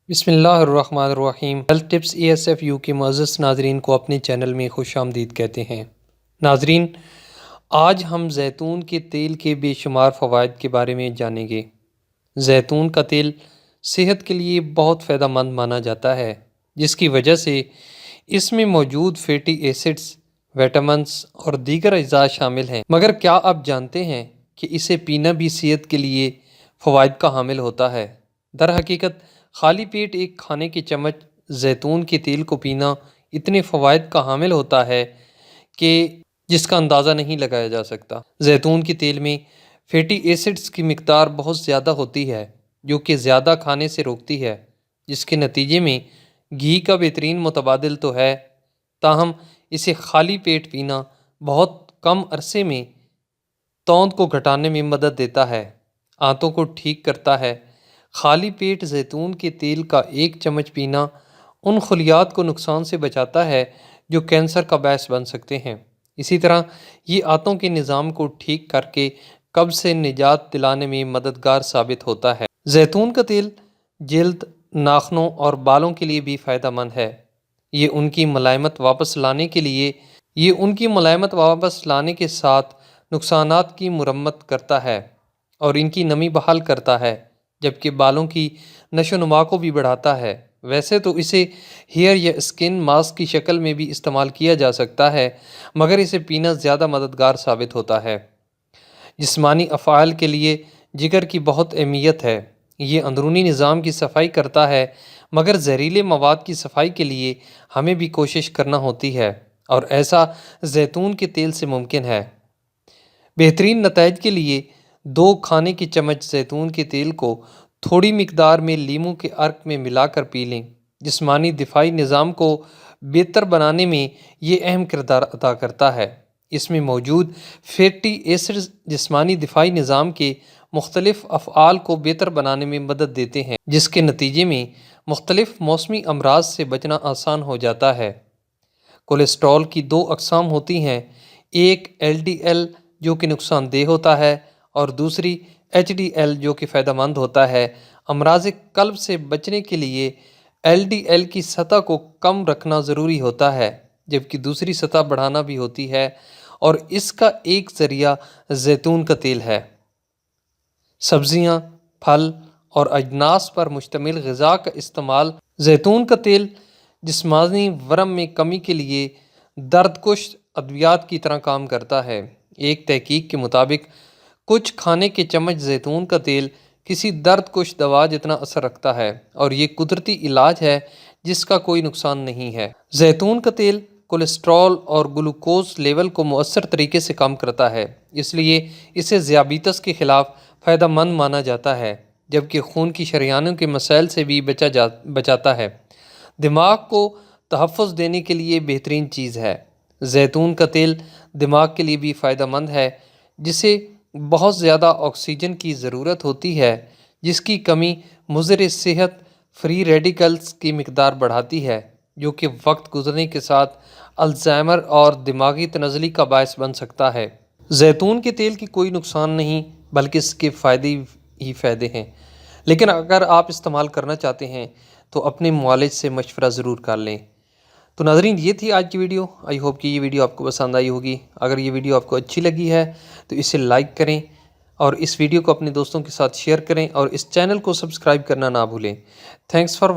بسم اللہ الرحمن الرحیم۔ ہیلتھ ٹپس ESFU کے معزز ناظرین کو اپنے چینل میں خوش آمدید کہتے ہیں۔ ناظرین، آج ہم زیتون کے تیل کے بے شمار فوائد کے بارے میں جانیں گے۔ زیتون کا تیل صحت کے لیے بہت فائدہ مند مانا جاتا ہے، جس کی وجہ سے اس میں موجود فیٹی ایسڈز، وٹامنز اور دیگر اجزاء شامل ہیں۔ مگر کیا آپ جانتے ہیں کہ اسے پینا بھی صحت کے لیے فوائد کا حامل ہوتا ہے؟ در حقیقت خالی پیٹ ایک کھانے کی چمچ زیتون کے تیل کو پینا اتنے فوائد کا حامل ہوتا ہے کہ جس کا اندازہ نہیں لگایا جا سکتا۔ زیتون کے تیل میں فیٹی ایسڈز کی مقدار بہت زیادہ ہوتی ہے، جو کہ زیادہ کھانے سے روکتی ہے، جس کے نتیجے میں گھی کا بہترین متبادل تو ہے، تاہم اسے خالی پیٹ پینا بہت کم عرصے میں توند کو گھٹانے میں مدد دیتا ہے، آنتوں کو ٹھیک کرتا ہے۔ خالی پیٹ زیتون کے تیل کا ایک چمچ پینا ان خلیات کو نقصان سے بچاتا ہے جو کینسر کا باعث بن سکتے ہیں۔ اسی طرح یہ آنتوں کے نظام کو ٹھیک کر کے قبض سے نجات دلانے میں مددگار ثابت ہوتا ہے۔ زیتون کا تیل جلد، ناخنوں اور بالوں کے لیے بھی فائدہ مند ہے۔ یہ ان کی ملائمت واپس لانے کے ساتھ نقصانات کی مرمت کرتا ہے اور ان کی نمی بحال کرتا ہے، جبکہ بالوں کی نشو و نما کو بھی بڑھاتا ہے۔ ویسے تو اسے ہیئر یا اسکن ماسک کی شکل میں بھی استعمال کیا جا سکتا ہے، مگر اسے پینا زیادہ مددگار ثابت ہوتا ہے۔ جسمانی افعال کے لیے جگر کی بہت اہمیت ہے۔ یہ اندرونی نظام کی صفائی کرتا ہے، مگر زہریلے مواد کی صفائی کے لیے ہمیں بھی کوشش کرنا ہوتی ہے، اور ایسا زیتون کے تیل سے ممکن ہے۔ بہترین نتائج کے لیے 2 کھانے کی چمچ زیتون کے تیل کو تھوڑی مقدار میں لیموں کے عرق میں ملا کر پی لیں۔ جسمانی دفاعی نظام کو بہتر بنانے میں یہ اہم کردار ادا کرتا ہے۔ اس میں موجود فیٹی ایسڈز جسمانی دفاعی نظام کے مختلف افعال کو بہتر بنانے میں مدد دیتے ہیں، جس کے نتیجے میں مختلف موسمی امراض سے بچنا آسان ہو جاتا ہے۔ کولیسٹرول کی 2 اقسام ہوتی ہیں، ایک LDL جو کہ نقصان دہ ہوتا ہے، اور دوسری HDL جو کہ فائدہ مند ہوتا ہے۔ امراض قلب سے بچنے کے لیے LDL کی سطح کو کم رکھنا ضروری ہوتا ہے، جبکہ دوسری سطح بڑھانا بھی ہوتی ہے، اور اس کا ایک ذریعہ زیتون کا تیل ہے۔ سبزیاں، پھل اور اجناس پر مشتمل غذا کا استعمال۔ زیتون کا تیل جسمانی ورم میں کمی کے لیے درد کش ادویات کی طرح کام کرتا ہے۔ ایک تحقیق کے مطابق کچھ کھانے کے چمچ زیتون کا تیل کسی درد کش دوا جتنا اثر رکھتا ہے، اور یہ قدرتی علاج ہے جس کا کوئی نقصان نہیں ہے۔ زیتون کا تیل کولیسٹرول اور گلوکوز لیول کو مؤثر طریقے سے کم کرتا ہے، اس لیے اسے ذیابیطس کے خلاف فائدہ مند مانا جاتا ہے، جبکہ خون کی شریانوں کے مسائل سے بھی بچاتا ہے۔ دماغ کو تحفظ دینے کے لیے بہترین چیز ہے۔ زیتون کا تیل دماغ کے لیے بھی فائدہ مند ہے، جسے بہت زیادہ آکسیجن کی ضرورت ہوتی ہے، جس کی کمی مضر صحت فری ریڈیکلز کی مقدار بڑھاتی ہے، جو کہ وقت گزرنے کے ساتھ الزائمر اور دماغی تنزلی کا باعث بن سکتا ہے۔ زیتون کے تیل کی کوئی نقصان نہیں، بلکہ اس کے فائدے ہی فائدے ہیں، لیکن اگر آپ استعمال کرنا چاہتے ہیں تو اپنے معالج سے مشورہ ضرور کر لیں۔ تو ناظرین، یہ تھی آج کی ویڈیو۔ آئی ہوپ کہ یہ ویڈیو آپ کو پسند آئی ہوگی۔ اگر یہ ویڈیو آپ کو اچھی لگی ہے تو اسے لائک کریں، اور اس ویڈیو کو اپنے دوستوں کے ساتھ شیئر کریں، اور اس چینل کو سبسکرائب کرنا نہ بھولیں۔ Thanks for